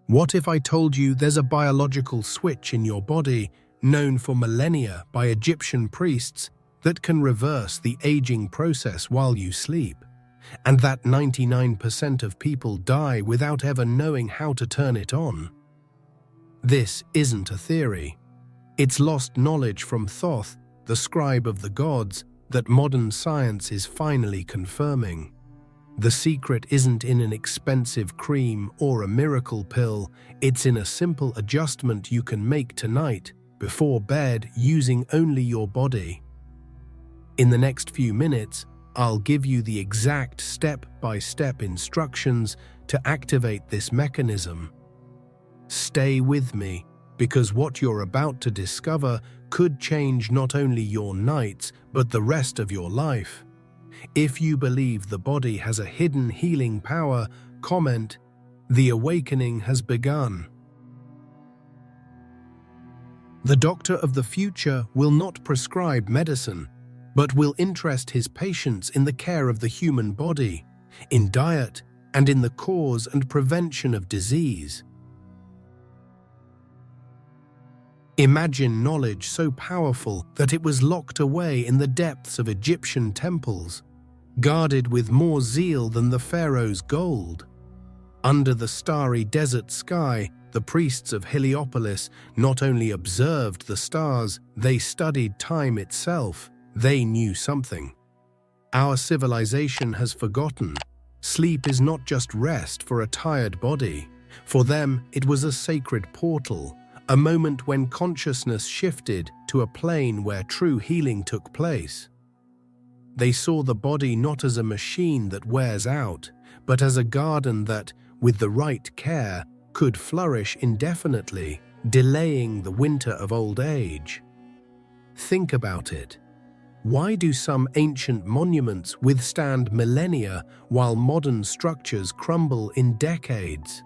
What if I told you there's a biological switch in your body, known for millennia by Egyptian priests, that can reverse the aging process while you sleep, and that 99% of people die without ever knowing how to turn it on? This isn't a theory. It's lost knowledge from Thoth, the scribe of the gods, that modern science is finally confirming. The secret isn't in an expensive cream or a miracle pill, it's in a simple adjustment you can make tonight, before bed, using only your body. In the next few minutes, I'll give you the exact step-by-step instructions to activate this mechanism. Stay with me, because what you're about to discover could change not only your nights, but the rest of your life. If you believe the body has a hidden healing power, comment, "The awakening has begun." The doctor of the future will not prescribe medicine, but will interest his patients in the care of the human body, in diet, and in the cause and prevention of disease. Imagine knowledge so powerful that it was locked away in the depths of Egyptian temples, guarded with more zeal than the pharaoh's gold. Under the starry desert sky, the priests of Heliopolis not only observed the stars, they studied time itself. They knew something our civilization has forgotten. Sleep is not just rest for a tired body. For them, it was a sacred portal, a moment when consciousness shifted to a plane where true healing took place. They saw the body not as a machine that wears out, but as a garden that, with the right care, could flourish indefinitely, delaying the winter of old age. Think about it. Why do some ancient monuments withstand millennia while modern structures crumble in decades?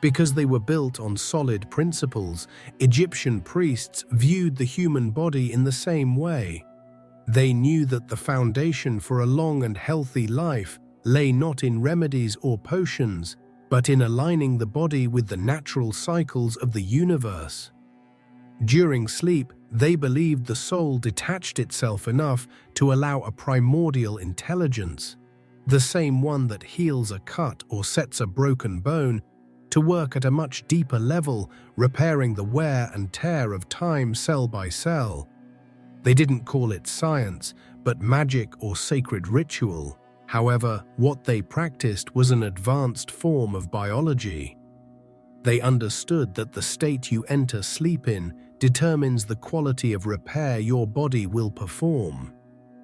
Because they were built on solid principles. Egyptian priests viewed the human body in the same way. They knew that the foundation for a long and healthy life lay not in remedies or potions, but in aligning the body with the natural cycles of the universe. During sleep, they believed the soul detached itself enough to allow a primordial intelligence, the same one that heals a cut or sets a broken bone, to work at a much deeper level, repairing the wear and tear of time cell by cell. They didn't call it science, but magic or sacred ritual. However, what they practiced was an advanced form of biology. They understood that the state you enter sleep in determines the quality of repair your body will perform.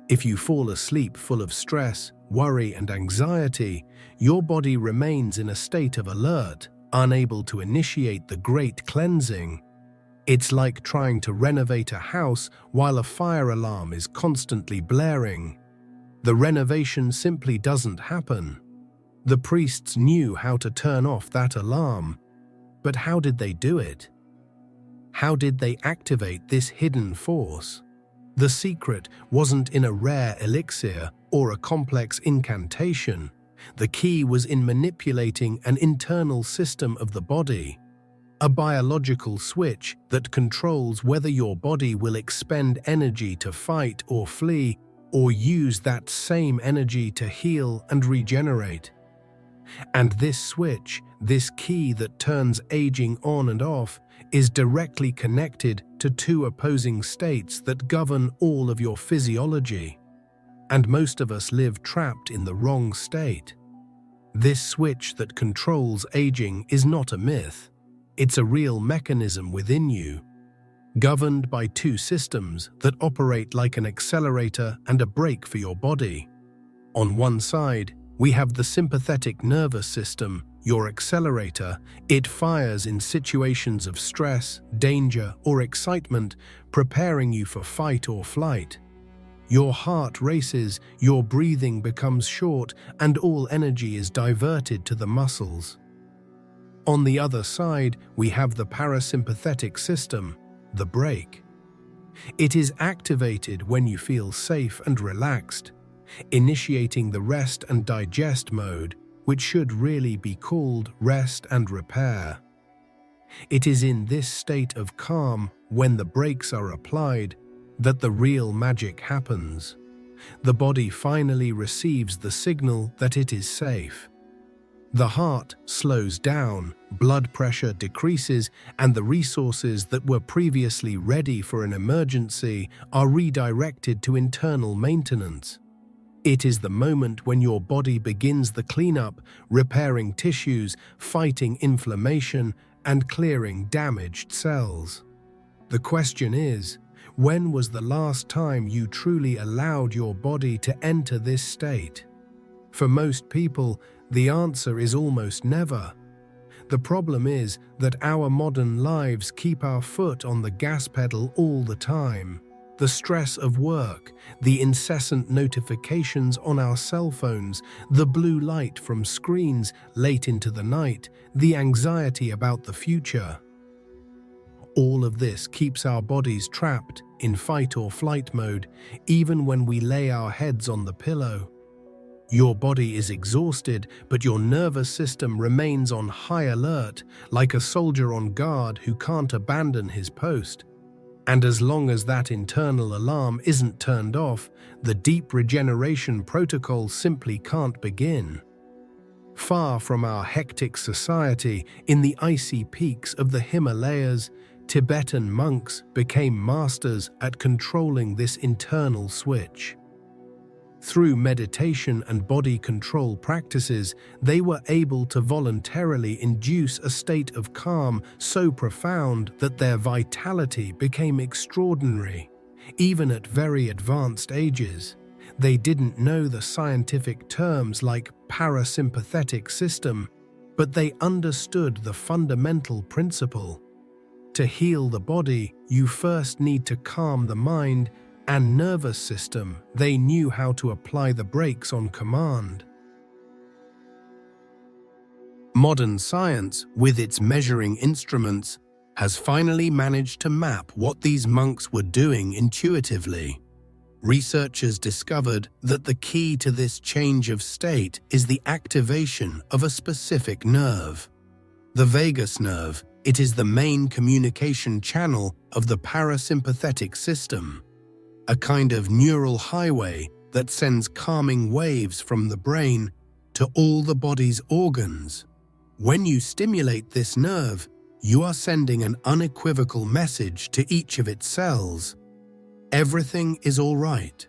If you fall asleep full of stress, worry, and anxiety, your body remains in a state of alert, unable to initiate the great cleansing. It's like trying to renovate a house while a fire alarm is constantly blaring. The renovation simply doesn't happen. The priests knew how to turn off that alarm. But how did they do it? How did they activate this hidden force? The secret wasn't in a rare elixir or a complex incantation. The key was in manipulating an internal system of the body, a biological switch that controls whether your body will expend energy to fight or flee, or use that same energy to heal and regenerate. And this switch, this key that turns aging on and off, is directly connected to two opposing states that govern all of your physiology. And most of us live trapped in the wrong state. This switch that controls aging is not a myth. It's a real mechanism within you, governed by two systems that operate like an accelerator and a brake for your body. On one side, we have the sympathetic nervous system, your accelerator. It fires in situations of stress, danger, or excitement, preparing you for fight or flight. Your heart races, your breathing becomes short, and all energy is diverted to the muscles. On the other side, we have the parasympathetic system, the brake. It is activated when you feel safe and relaxed, initiating the rest and digest mode, which should really be called rest and repair. It is in this state of calm, when the brakes are applied, that the real magic happens. The body finally receives the signal that it is safe. The heart slows down, blood pressure decreases, and the resources that were previously ready for an emergency are redirected to internal maintenance. It is the moment when your body begins the cleanup, repairing tissues, fighting inflammation, and clearing damaged cells. The question is, when was the last time you truly allowed your body to enter this state? For most people, the answer is almost never. The problem is that our modern lives keep our foot on the gas pedal all the time. The stress of work, the incessant notifications on our cell phones, the blue light from screens late into the night, the anxiety about the future. All of this keeps our bodies trapped in fight or flight mode, even when we lay our heads on the pillow. Your body is exhausted, but your nervous system remains on high alert, like a soldier on guard who can't abandon his post. And as long as that internal alarm isn't turned off, the deep regeneration protocol simply can't begin. Far from our hectic society, in the icy peaks of the Himalayas, Tibetan monks became masters at controlling this internal switch. Through meditation and body control practices, they were able to voluntarily induce a state of calm so profound that their vitality became extraordinary. Even at very advanced ages, they didn't know the scientific terms like parasympathetic system, but they understood the fundamental principle. To heal the body, you first need to calm the mind and nervous system. They knew how to apply the brakes on command. Modern science, with its measuring instruments, has finally managed to map what these monks were doing intuitively. Researchers discovered that the key to this change of state is the activation of a specific nerve. The vagus nerve. It is the main communication channel of the parasympathetic system, a kind of neural highway that sends calming waves from the brain to all the body's organs. When you stimulate this nerve, you are sending an unequivocal message to each of its cells. Everything is all right.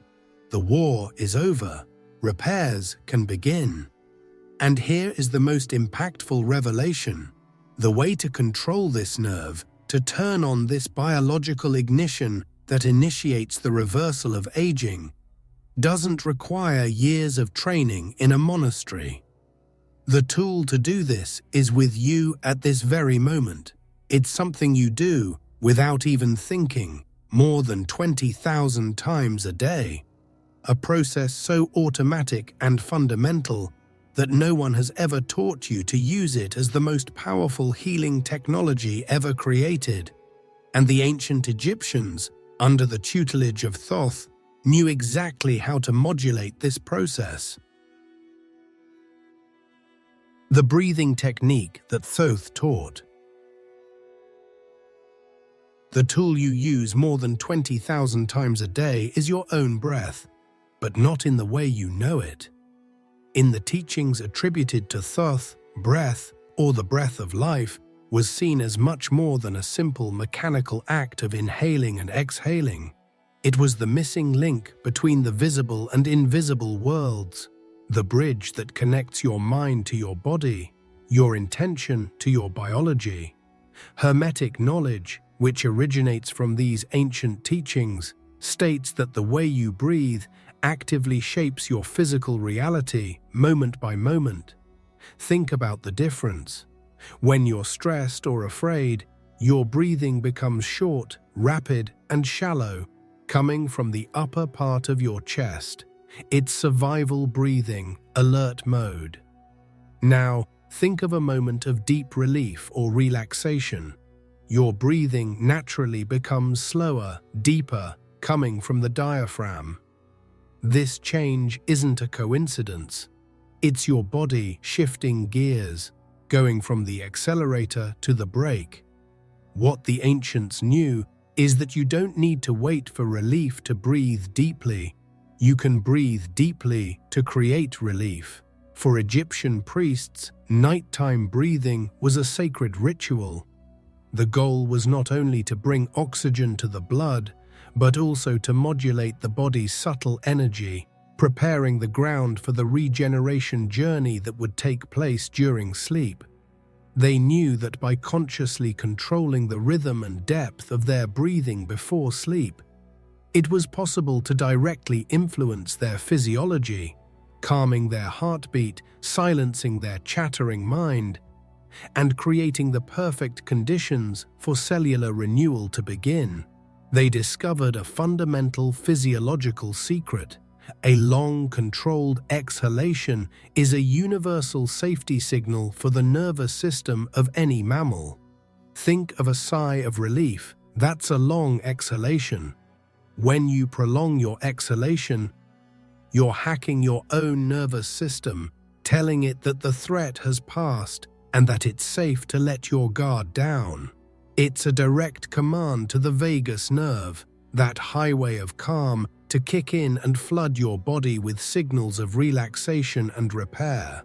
The war is over. Repairs can begin. And here is the most impactful revelation. The way to control this nerve, to turn on this biological ignition that initiates the reversal of aging, doesn't require years of training in a monastery. The tool to do this is with you at this very moment. It's something you do without even thinking, more than 20,000 times a day. A process so automatic and fundamental that no one has ever taught you to use it as the most powerful healing technology ever created. And the ancient Egyptians, under the tutelage of Thoth, knew exactly how to modulate this process. The breathing technique that Thoth taught. The tool you use more than 20,000 times a day is your own breath, but not in the way you know it. In the teachings attributed to Thoth, breath, or the breath of life, was seen as much more than a simple mechanical act of inhaling and exhaling. It was the missing link between the visible and invisible worlds, the bridge that connects your mind to your body, your intention to your biology. Hermetic knowledge, which originates from these ancient teachings, states that the way you breathe actively shapes your physical reality moment by moment. Think about the difference. When you're stressed or afraid, your breathing becomes short, rapid, and shallow, coming from the upper part of your chest. It's survival breathing, alert mode. Now, think of a moment of deep relief or relaxation. Your breathing naturally becomes slower, deeper, coming from the diaphragm. This change isn't a coincidence. It's your body shifting gears, going from the accelerator to the brake. What the ancients knew is that you don't need to wait for relief to breathe deeply. You can breathe deeply to create relief. For Egyptian priests, nighttime breathing was a sacred ritual. The goal was not only to bring oxygen to the blood, but also to modulate the body's subtle energy, preparing the ground for the regeneration journey that would take place during sleep. They knew that by consciously controlling the rhythm and depth of their breathing before sleep, it was possible to directly influence their physiology, calming their heartbeat, silencing their chattering mind, and creating the perfect conditions for cellular renewal to begin. They discovered a fundamental physiological secret. A long, controlled exhalation is a universal safety signal for the nervous system of any mammal. Think of a sigh of relief. That's a long exhalation. When you prolong your exhalation, you're hacking your own nervous system, telling it that the threat has passed and that it's safe to let your guard down. It's a direct command to the vagus nerve, that highway of calm, to kick in and flood your body with signals of relaxation and repair.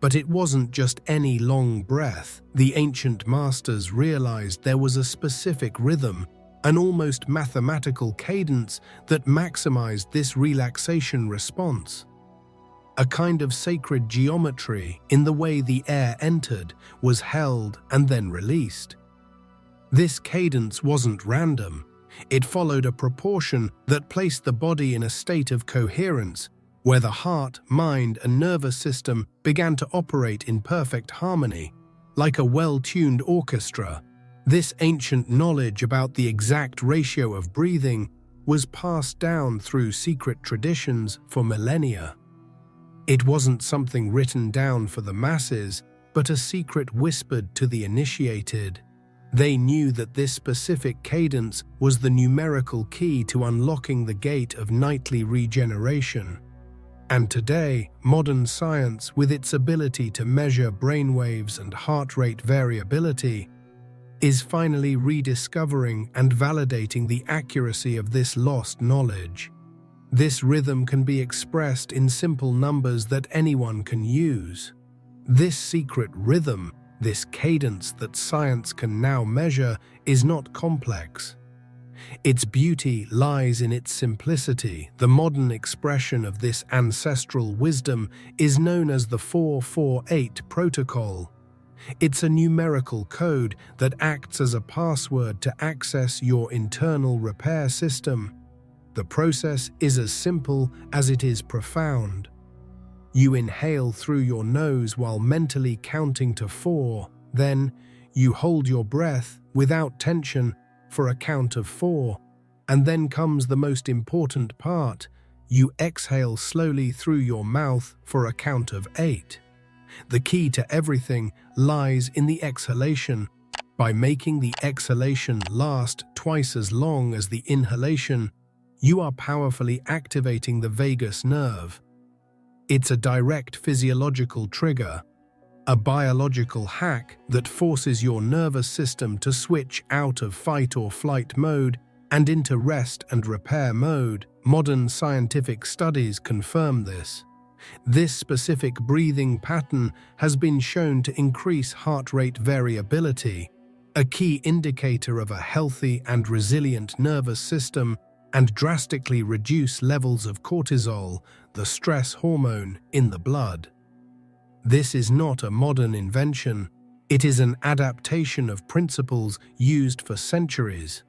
But it wasn't just any long breath. The ancient masters realized there was a specific rhythm, an almost mathematical cadence that maximized this relaxation response. A kind of sacred geometry in the way the air entered, was held, and then released. This cadence wasn't random. It followed a proportion that placed the body in a state of coherence, where the heart, mind, and nervous system began to operate in perfect harmony, like a well-tuned orchestra. This ancient knowledge about the exact ratio of breathing was passed down through secret traditions for millennia. It wasn't something written down for the masses, but a secret whispered to the initiated. They knew that this specific cadence was the numerical key to unlocking the gate of nightly regeneration. And today, modern science, with its ability to measure brainwaves and heart rate variability, is finally rediscovering and validating the accuracy of this lost knowledge. This rhythm can be expressed in simple numbers that anyone can use. This secret rhythm, this cadence that science can now measure, is not complex. Its beauty lies in its simplicity. The modern expression of this ancestral wisdom is known as the 448 protocol. It's a numerical code that acts as a password to access your internal repair system. The process is as simple as it is profound. You inhale through your nose while mentally counting to 4. Then, you hold your breath without tension for a count of 4. And then comes the most important part. You exhale slowly through your mouth for a count of 8. The key to everything lies in the exhalation. By making the exhalation last twice as long as the inhalation, you are powerfully activating the vagus nerve. It's a direct physiological trigger, a biological hack that forces your nervous system to switch out of fight or flight mode and into rest and repair mode. Modern scientific studies confirm this. This specific breathing pattern has been shown to increase heart rate variability, a key indicator of a healthy and resilient nervous system, and drastically reduce levels of cortisol, the stress hormone, in the blood. This is not a modern invention. It is an adaptation of principles used for centuries.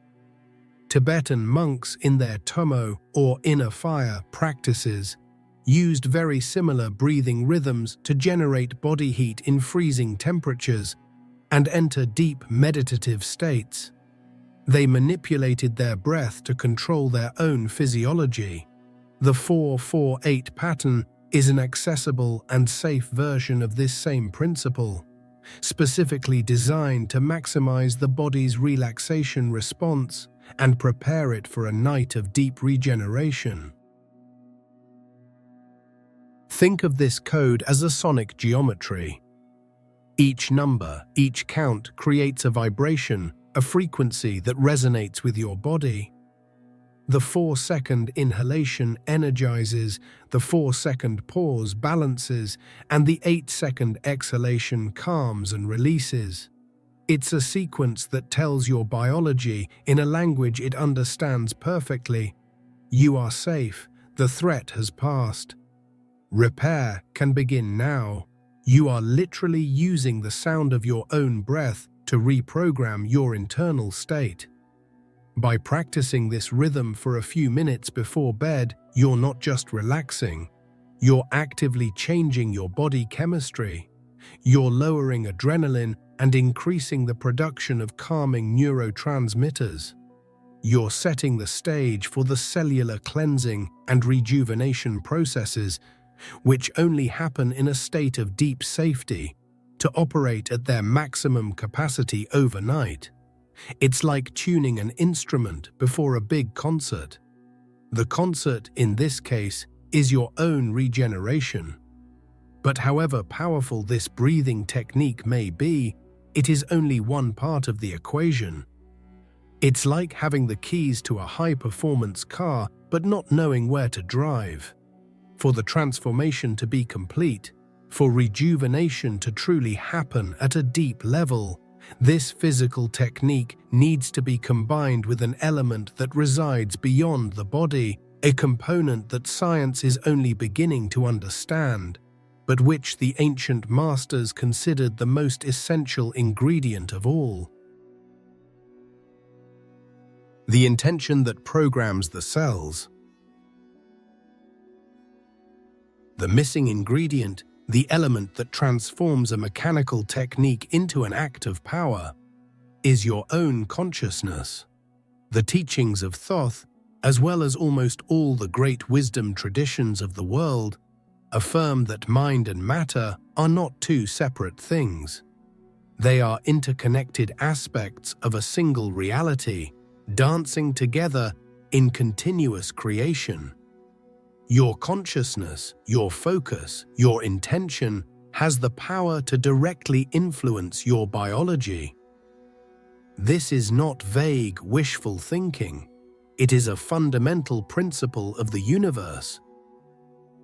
Tibetan monks in their tomo, or inner fire, practices used very similar breathing rhythms to generate body heat in freezing temperatures and enter deep meditative states. They manipulated their breath to control their own physiology. The 448 pattern is an accessible and safe version of this same principle, specifically designed to maximize the body's relaxation response and prepare it for a night of deep regeneration. Think of this code as a sonic geometry. Each number, each count creates a vibration, a frequency that resonates with your body. The 4-second inhalation energizes, the 4-second pause balances, and the 8-second exhalation calms and releases. It's a sequence that tells your biology, in a language it understands perfectly, you are safe, the threat has passed. Repair can begin now. You are literally using the sound of your own breath to reprogram your internal state. By practicing this rhythm for a few minutes before bed, you're not just relaxing, you're actively changing your body chemistry. You're lowering adrenaline and increasing the production of calming neurotransmitters. You're setting the stage for the cellular cleansing and rejuvenation processes, which only happen in a state of deep safety, to operate at their maximum capacity overnight. It's like tuning an instrument before a big concert. The concert, in this case, is your own regeneration. But however powerful this breathing technique may be, it is only one part of the equation. It's like having the keys to a high-performance car but not knowing where to drive. For the transformation to be complete, for rejuvenation to truly happen at a deep level, this physical technique needs to be combined with an element that resides beyond the body, a component that science is only beginning to understand, but which the ancient masters considered the most essential ingredient of all. The intention that programs the cells. The missing ingredient, the element that transforms a mechanical technique into an act of power, is your own consciousness. The teachings of Thoth, as well as almost all the great wisdom traditions of the world, affirm that mind and matter are not two separate things. They are interconnected aspects of a single reality, dancing together in continuous creation. Your consciousness, your focus, your intention has the power to directly influence your biology. This is not vague, wishful thinking. It is a fundamental principle of the universe.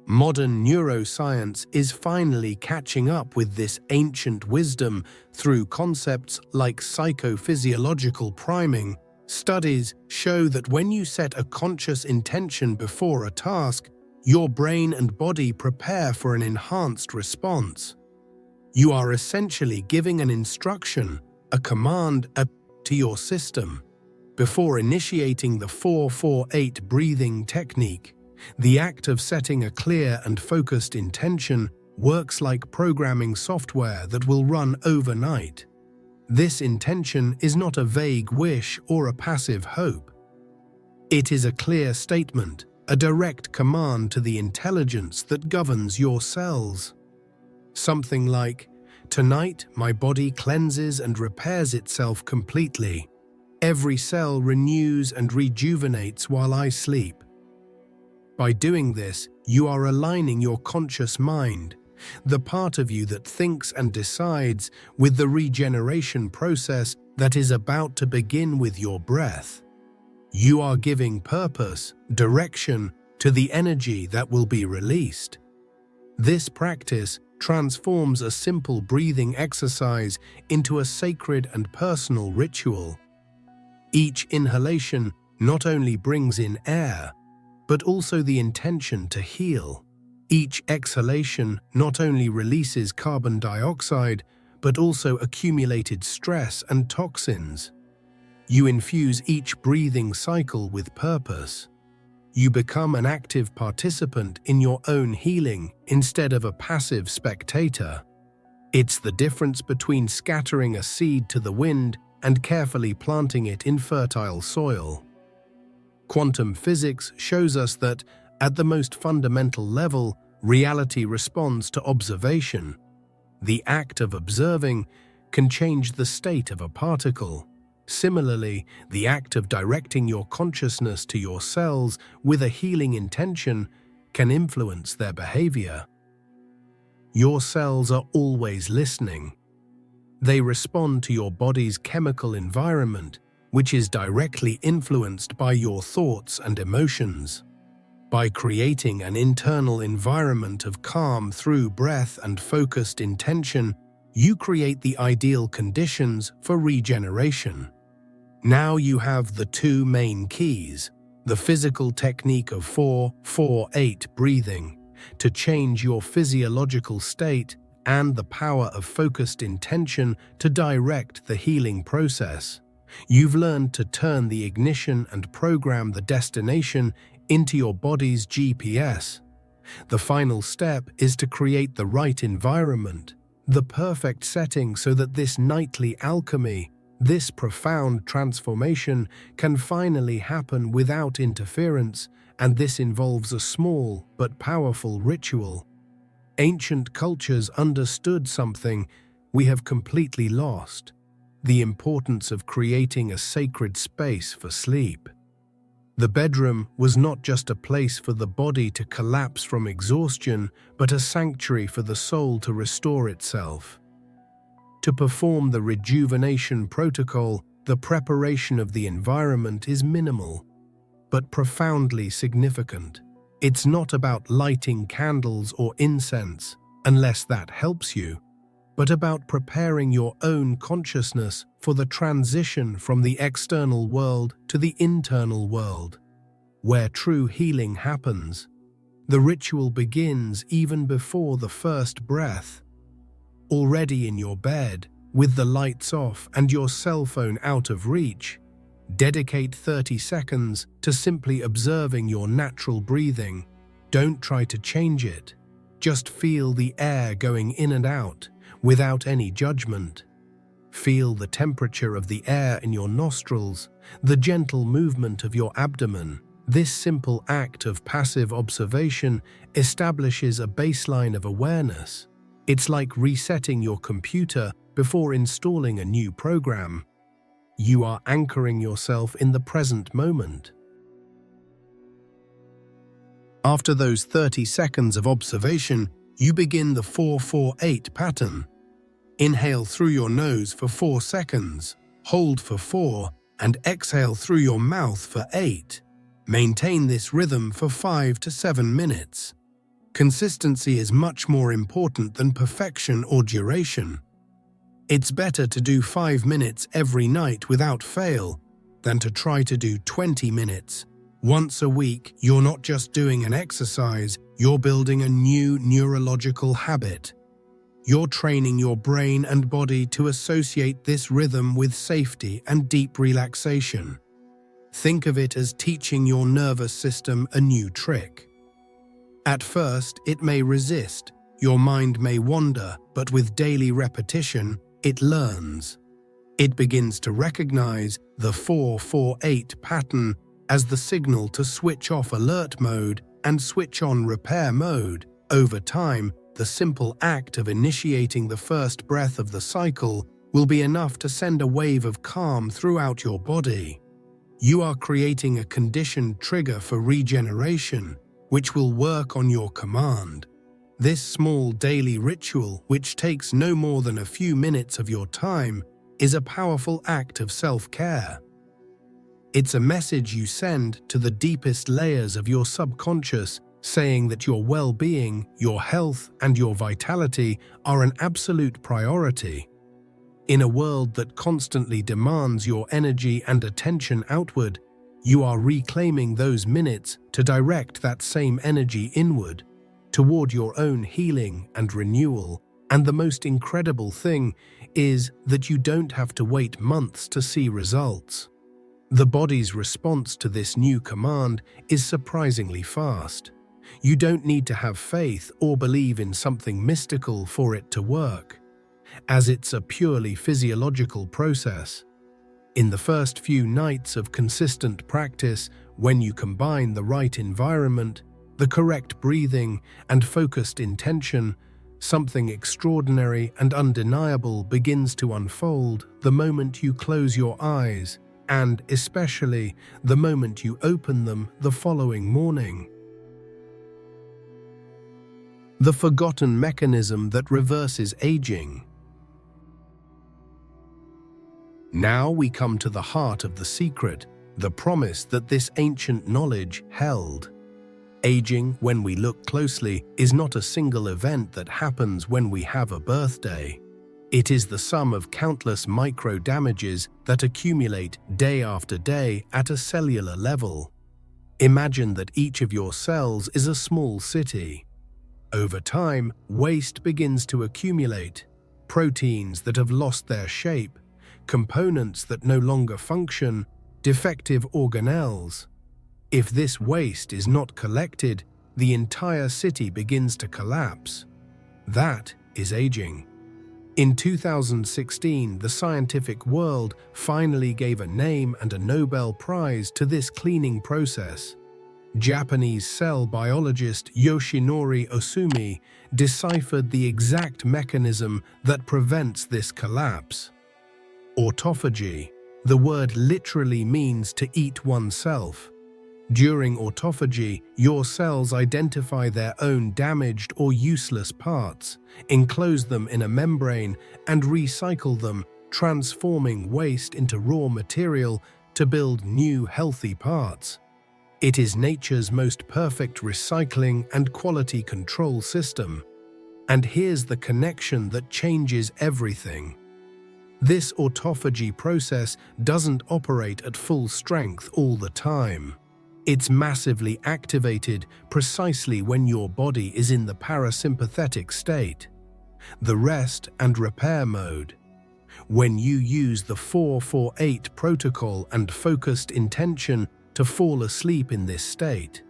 Modern neuroscience is finally catching up with this ancient wisdom through concepts like psychophysiological priming. Studies show that when you set a conscious intention before a task, your brain and body prepare for an enhanced response. You are essentially giving an instruction, a command to your system. Before initiating the 4-4-8 breathing technique, the act of setting a clear and focused intention works like programming software that will run overnight. This intention is not a vague wish or a passive hope. It is a clear statement, a direct command to the intelligence that governs your cells. Something like, "Tonight my body cleanses and repairs itself completely. Every cell renews and rejuvenates while I sleep." By doing this, you are aligning your conscious mind, the part of you that thinks and decides, with the regeneration process that is about to begin with your breath. You are giving purpose, direction to the energy that will be released. This practice transforms a simple breathing exercise into a sacred and personal ritual. Each inhalation not only brings in air, but also the intention to heal. Each exhalation not only releases carbon dioxide, but also accumulated stress and toxins. You infuse each breathing cycle with purpose. You become an active participant in your own healing instead of a passive spectator. It's the difference between scattering a seed to the wind and carefully planting it in fertile soil. Quantum physics shows us that, at the most fundamental level, reality responds to observation. The act of observing can change the state of a particle. Similarly, the act of directing your consciousness to your cells with a healing intention can influence their behavior. Your cells are always listening. They respond to your body's chemical environment, which is directly influenced by your thoughts and emotions. By creating an internal environment of calm through breath and focused intention, you create the ideal conditions for regeneration. Now you have the two main keys, the physical technique of 4-4-8 breathing, to change your physiological state, and the power of focused intention to direct the healing process. You've learned to turn the ignition and program the destination into your body's GPS. The final step is to create the right environment, the perfect setting so that this nightly alchemy, this profound transformation, can finally happen without interference, and this involves a small but powerful ritual. Ancient cultures understood something we have completely lost: the importance of creating a sacred space for sleep. The bedroom was not just a place for the body to collapse from exhaustion, but a sanctuary for the soul to restore itself. To perform the rejuvenation protocol, the preparation of the environment is minimal, but profoundly significant. It's not about lighting candles or incense, unless that helps you, but about preparing your own consciousness for the transition from the external world to the internal world, where true healing happens. The ritual begins even before the first breath. Already in your bed, with the lights off and your cell phone out of reach, dedicate 30 seconds to simply observing your natural breathing. Don't try to change it. Just feel the air going in and out, without any judgment. Feel the temperature of the air in your nostrils, the gentle movement of your abdomen. This simple act of passive observation establishes a baseline of awareness. It's like resetting your computer before installing a new program. You are anchoring yourself in the present moment. After those 30 seconds of observation, you begin the 4-4-8 pattern. Inhale through your nose for 4 seconds, hold for 4, and exhale through your mouth for 8. Maintain this rhythm for 5 to 7 minutes. Consistency is much more important than perfection or duration. It's better to do 5 minutes every night without fail than to try to do 20 minutes. Once a week, you're not just doing an exercise, you're building a new neurological habit. You're training your brain and body to associate this rhythm with safety and deep relaxation. Think of it as teaching your nervous system a new trick. At first, it may resist, your mind may wander, but with daily repetition, it learns. It begins to recognize the 4-4-8 pattern as the signal to switch off alert mode and switch on repair mode. Over time, the simple act of initiating the first breath of the cycle will be enough to send a wave of calm throughout your body. You are creating a conditioned trigger for regeneration, which will work on your command. This small daily ritual, which takes no more than a few minutes of your time, is a powerful act of self-care. It's a message you send to the deepest layers of your subconscious, saying that your well-being, your health, and your vitality are an absolute priority. In a world that constantly demands your energy and attention outward, you are reclaiming those minutes to direct that same energy inward, toward your own healing and renewal. And the most incredible thing is that you don't have to wait months to see results. The body's response to this new command is surprisingly fast. You don't need to have faith or believe in something mystical for it to work, as it's a purely physiological process. In the first few nights of consistent practice, when you combine the right environment, the correct breathing, and focused intention, something extraordinary and undeniable begins to unfold the moment you close your eyes, and especially the moment you open them the following morning. The forgotten mechanism that reverses aging. Now we come to the heart of the secret, the promise that this ancient knowledge held. Aging, when we look closely, is not a single event that happens when we have a birthday. It is the sum of countless micro-damages that accumulate day after day at a cellular level. Imagine that each of your cells is a small city. Over time, waste begins to accumulate. Proteins that have lost their shape, components that no longer function, defective organelles. If this waste is not collected, the entire city begins to collapse. That is aging. In 2016, the scientific world finally gave a name and a Nobel Prize to this cleaning process. Japanese cell biologist Yoshinori Osumi deciphered the exact mechanism that prevents this collapse. Autophagy. The word literally means to eat oneself. During autophagy, your cells identify their own damaged or useless parts, enclose them in a membrane, and recycle them, transforming waste into raw material to build new healthy parts. It is nature's most perfect recycling and quality control system. And here's the connection that changes everything. This autophagy process doesn't operate at full strength all the time. It's massively activated precisely when your body is in the parasympathetic state, the rest and repair mode. When you use the 4-4-8 protocol and focused intention to fall asleep in this state,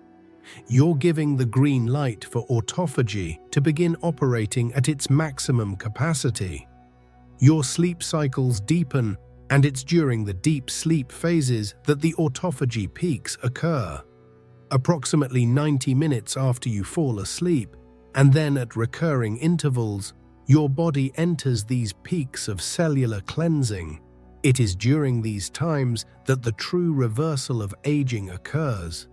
you're giving the green light for autophagy to begin operating at its maximum capacity. Your sleep cycles deepen, and it's during the deep sleep phases that the autophagy peaks occur. Approximately 90 minutes after you fall asleep, and then at recurring intervals, your body enters these peaks of cellular cleansing. It is during these times that the true reversal of aging occurs.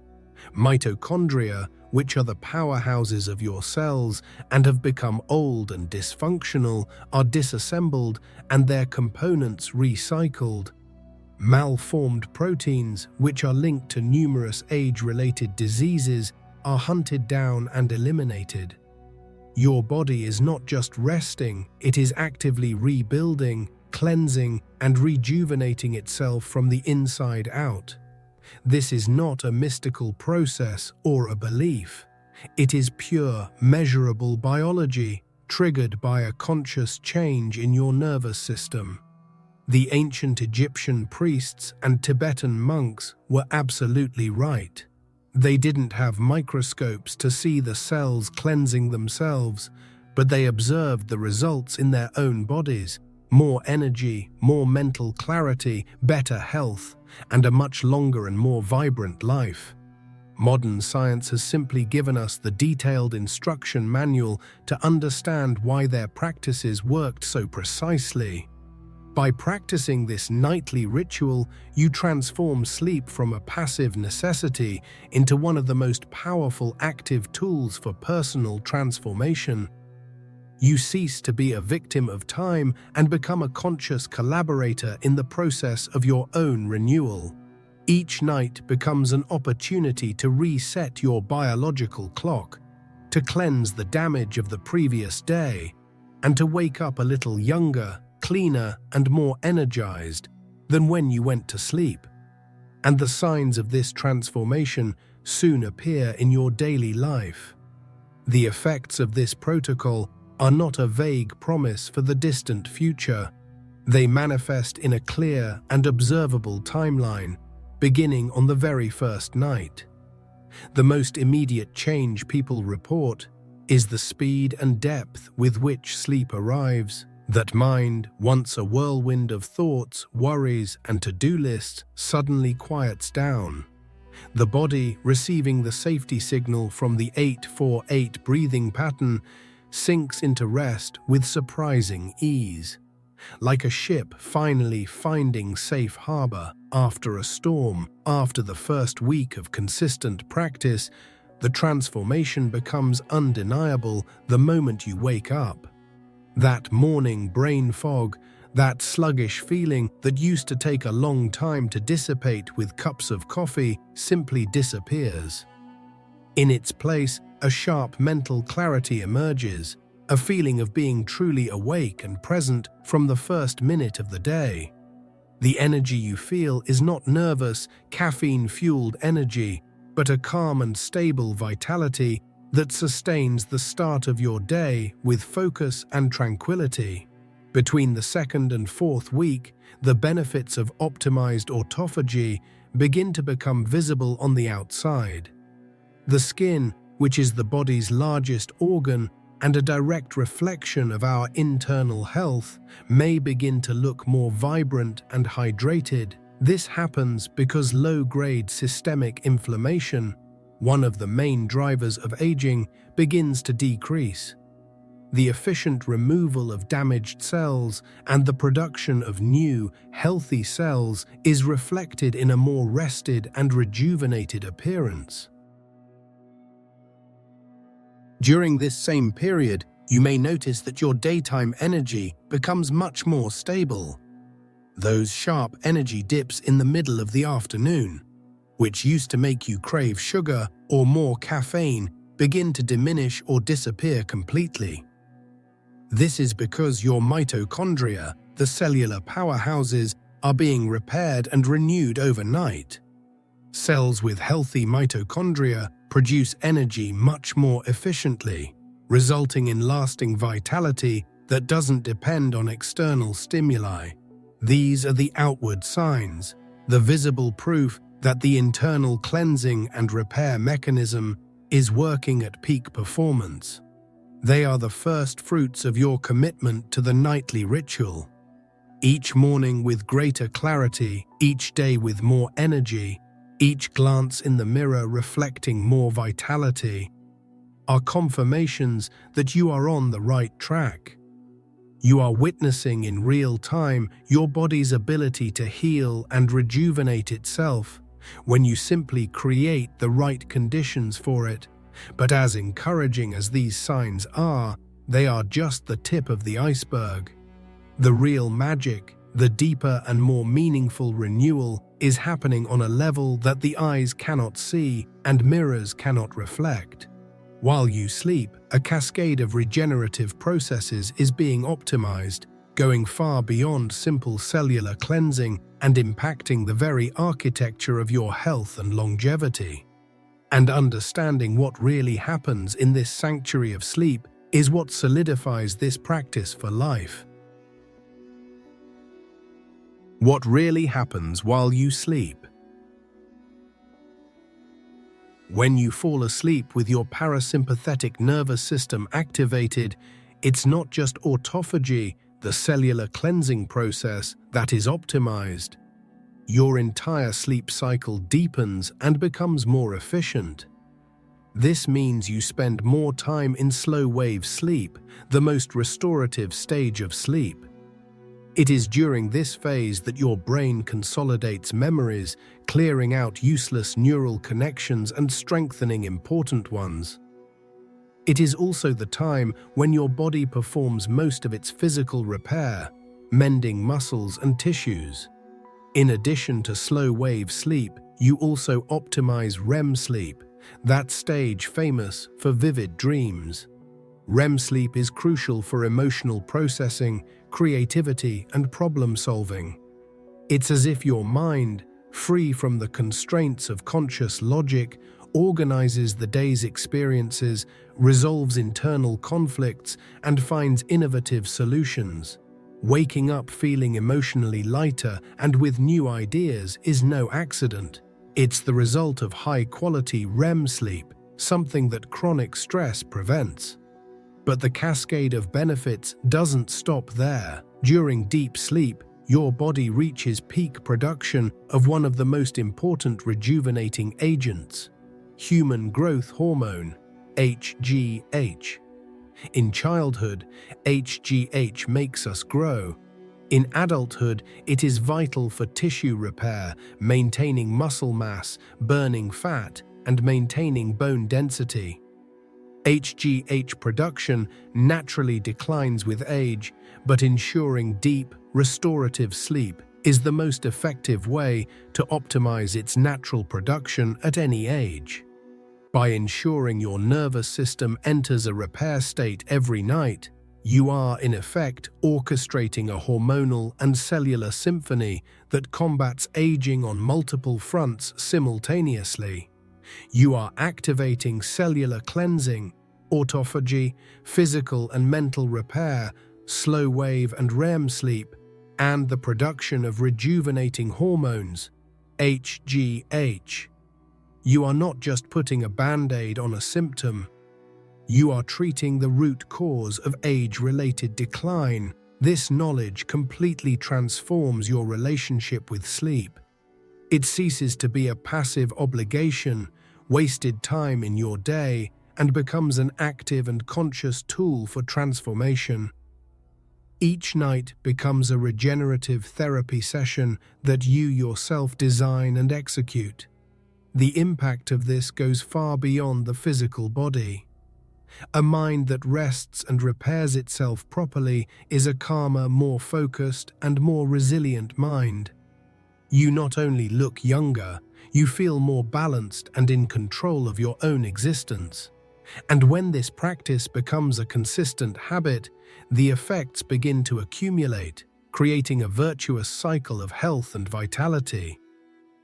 Mitochondria, which are the powerhouses of your cells and have become old and dysfunctional, are disassembled and their components recycled. Malformed proteins, which are linked to numerous age-related diseases, are hunted down and eliminated. Your body is not just resting, it is actively rebuilding, cleansing, and rejuvenating itself from the inside out. This is not a mystical process or a belief. It is pure, measurable biology, triggered by a conscious change in your nervous system. The ancient Egyptian priests and Tibetan monks were absolutely right. They didn't have microscopes to see the cells cleansing themselves, but they observed the results in their own bodies. More energy, more mental clarity, better health, and a much longer and more vibrant life. Modern science has simply given us the detailed instruction manual to understand why their practices worked so precisely. By practicing this nightly ritual, you transform sleep from a passive necessity into one of the most powerful active tools for personal transformation. You cease to be a victim of time and become a conscious collaborator in the process of your own renewal. Each night becomes an opportunity to reset your biological clock, to cleanse the damage of the previous day, and to wake up a little younger, cleaner, and more energized than when you went to sleep. And the signs of this transformation soon appear in your daily life. The effects of this protocol are not a vague promise for the distant future. They manifest in a clear and observable timeline, beginning on the very first night. The most immediate change people report is the speed and depth with which sleep arrives. That mind, once a whirlwind of thoughts, worries, and to-do lists, suddenly quiets down. The body, receiving the safety signal from the 8-4-8 breathing pattern, sinks into rest with surprising ease. Like a ship finally finding safe harbor after a storm. After the first week of consistent practice, the transformation becomes undeniable the moment you wake up. That morning brain fog, That sluggish feeling that used to take a long time to dissipate with cups of coffee simply disappears. In its place, a sharp mental clarity emerges, a feeling of being truly awake and present from the first minute of the day. The energy you feel is not nervous, caffeine-fueled energy, but a calm and stable vitality that sustains the start of your day with focus and tranquility. Between the second and fourth week, the benefits of optimized autophagy begin to become visible on the outside. The skin, which is the body's largest organ and a direct reflection of our internal health, may begin to look more vibrant and hydrated. This happens because low-grade systemic inflammation, one of the main drivers of aging, begins to decrease. The efficient removal of damaged cells and the production of new, healthy cells is reflected in a more rested and rejuvenated appearance. During this same period, you may notice that your daytime energy becomes much more stable. Those sharp energy dips in the middle of the afternoon, which used to make you crave sugar or more caffeine, begin to diminish or disappear completely. This is because your mitochondria, the cellular powerhouses, are being repaired and renewed overnight. Cells with healthy mitochondria produce energy much more efficiently, resulting in lasting vitality that doesn't depend on external stimuli. These are the outward signs, the visible proof that the internal cleansing and repair mechanism is working at peak performance. They are the first fruits of your commitment to the nightly ritual. Each morning with greater clarity, each day with more energy, each glance in the mirror reflecting more vitality, are confirmations that you are on the right track. You are witnessing in real time your body's ability to heal and rejuvenate itself when you simply create the right conditions for it. But as encouraging as these signs are, they are just the tip of the iceberg. The real magic, the deeper and more meaningful renewal, is happening on a level that the eyes cannot see and mirrors cannot reflect. While you sleep, a cascade of regenerative processes is being optimized, going far beyond simple cellular cleansing and impacting the very architecture of your health and longevity. And understanding what really happens in this sanctuary of sleep is what solidifies this practice for life. What really happens while you sleep? When you fall asleep with your parasympathetic nervous system activated, it's not just autophagy, the cellular cleansing process, that is optimized. Your entire sleep cycle deepens and becomes more efficient. This means you spend more time in slow-wave sleep, the most restorative stage of sleep. It is during this phase that your brain consolidates memories, clearing out useless neural connections and strengthening important ones. It is also the time when your body performs most of its physical repair, mending muscles and tissues. In addition to slow-wave sleep, you also optimize REM sleep, that stage famous for vivid dreams. REM sleep is crucial for emotional processing, creativity, and problem-solving. It's as if your mind, free from the constraints of conscious logic, organizes the day's experiences, resolves internal conflicts, and finds innovative solutions. Waking up feeling emotionally lighter and with new ideas is no accident. It's the result of high-quality REM sleep, something that chronic stress prevents. But the cascade of benefits doesn't stop there. During deep sleep, your body reaches peak production of one of the most important rejuvenating agents, human growth hormone, HGH. In childhood, HGH makes us grow. In adulthood, it is vital for tissue repair, maintaining muscle mass, burning fat, and maintaining bone density. HGH production naturally declines with age, but ensuring deep, restorative sleep is the most effective way to optimize its natural production at any age. By ensuring your nervous system enters a repair state every night, you are, in effect, orchestrating a hormonal and cellular symphony that combats aging on multiple fronts simultaneously. You are activating cellular cleansing, autophagy, physical and mental repair, slow wave and REM sleep, and the production of rejuvenating hormones, HGH. You are not just putting a band-aid on a symptom. You are treating the root cause of age-related decline. This knowledge completely transforms your relationship with sleep. It ceases to be a passive obligation, wasted time in your day, and becomes an active and conscious tool for transformation. Each night becomes a regenerative therapy session that you yourself design and execute. The impact of this goes far beyond the physical body. A mind that rests and repairs itself properly is a calmer, more focused, and more resilient mind. You not only look younger, you feel more balanced and in control of your own existence. And when this practice becomes a consistent habit, the effects begin to accumulate, creating a virtuous cycle of health and vitality.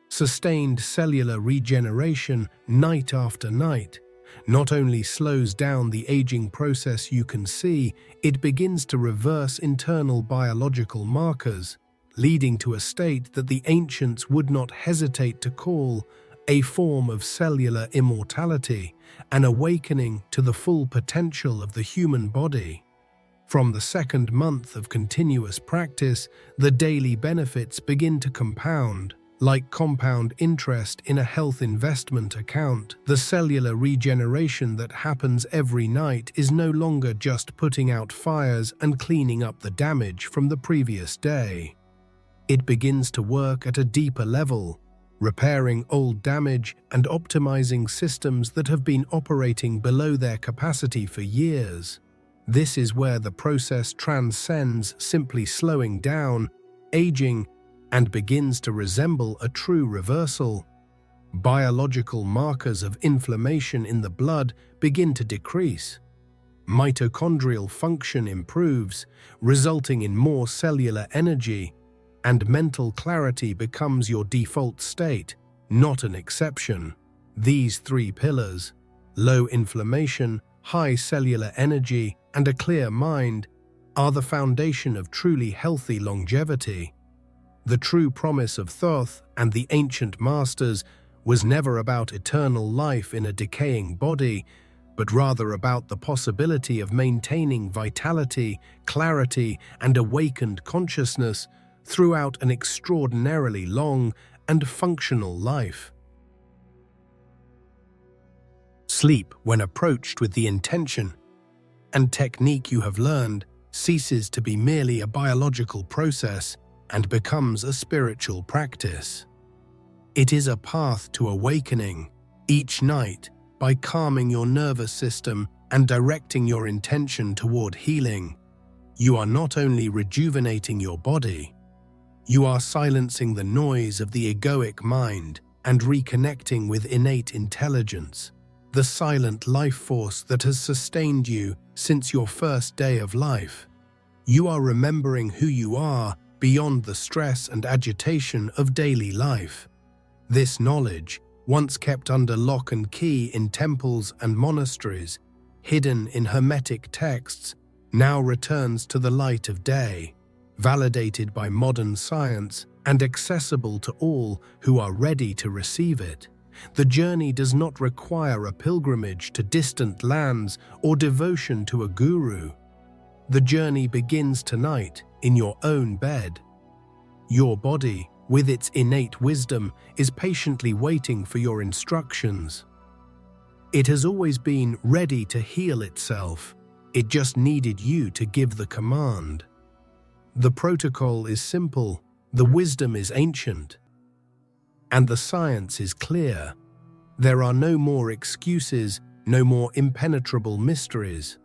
Sustained cellular regeneration night after night not only slows down the aging process you can see, it begins to reverse internal biological markers, leading to a state that the ancients would not hesitate to call a form of cellular immortality, an awakening to the full potential of the human body. From the second month of continuous practice, the daily benefits begin to compound. Like compound interest in a health investment account, the cellular regeneration that happens every night is no longer just putting out fires and cleaning up the damage from the previous day. It begins to work at a deeper level, repairing old damage and optimizing systems that have been operating below their capacity for years. This is where the process transcends simply slowing down, aging, and begins to resemble a true reversal. Biological markers of inflammation in the blood begin to decrease. Mitochondrial function improves, resulting in more cellular energy, and mental clarity becomes your default state, not an exception. These three pillars, low inflammation, high cellular energy, and a clear mind, are the foundation of truly healthy longevity. The true promise of Thoth and the ancient masters was never about eternal life in a decaying body, but rather about the possibility of maintaining vitality, clarity, and awakened consciousness throughout an extraordinarily long and functional life. Sleep, when approached with the intention and technique you have learned, ceases to be merely a biological process and becomes a spiritual practice. It is a path to awakening each night by calming your nervous system and directing your intention toward healing. You are not only rejuvenating your body, you are silencing the noise of the egoic mind and reconnecting with innate intelligence, the silent life force that has sustained you since your first day of life. You are remembering who you are beyond the stress and agitation of daily life. This knowledge, once kept under lock and key in temples and monasteries, hidden in hermetic texts, now returns to the light of day, validated by modern science and accessible to all who are ready to receive it. The journey does not require a pilgrimage to distant lands or devotion to a guru. The journey begins tonight in your own bed. Your body, with its innate wisdom, is patiently waiting for your instructions. It has always been ready to heal itself. It just needed you to give the command. The protocol is simple, the wisdom is ancient, and the science is clear. There are no more excuses, No more impenetrable mysteries.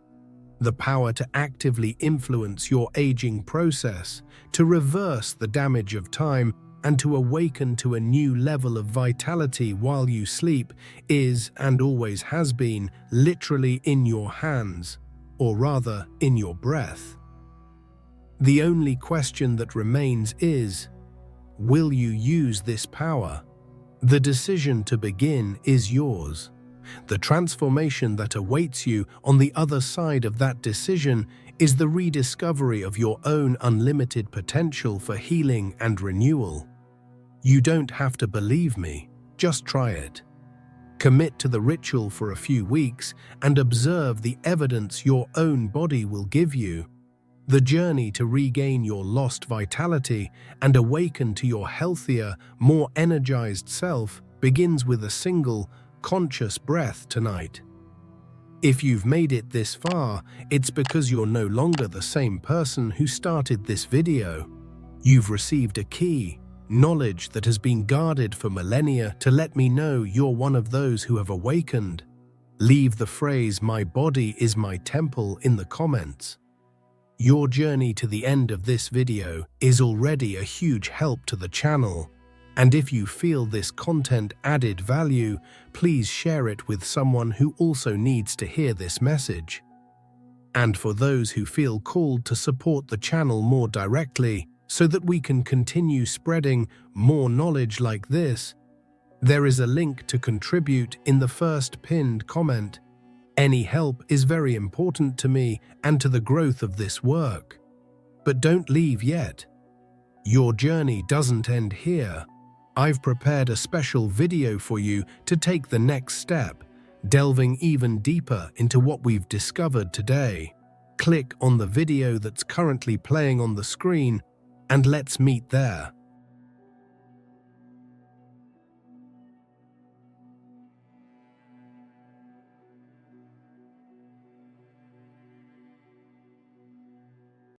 The power to actively influence your aging process, to reverse the damage of time, and to awaken to a new level of vitality while you sleep is, and always has been, literally in your hands, or rather, in your breath. The only question that remains is, will you use this power? The decision to begin is yours. The transformation that awaits you on the other side of that decision is the rediscovery of your own unlimited potential for healing and renewal. You don't have to believe me, just try it. Commit to the ritual for a few weeks and observe the evidence your own body will give you. The journey to regain your lost vitality and awaken to your healthier, more energized self begins with a single, conscious breath tonight. If you've made it this far, it's because you're no longer the same person who started this video. You've received a key, knowledge that has been guarded for millennia to let me know you're one of those who have awakened. Leave the phrase "my body is my temple" in the comments. Your journey to the end of this video is already a huge help to the channel, and if you feel this content added value, please share it with someone who also needs to hear this message. And for those who feel called to support the channel more directly, so that we can continue spreading more knowledge like this, there is a link to contribute in the first pinned comment. Any help is very important to me and to the growth of this work. But don't leave yet. Your journey doesn't end here. I've prepared a special video for you to take the next step, delving even deeper into what we've discovered today. Click on the video that's currently playing on the screen and let's meet there.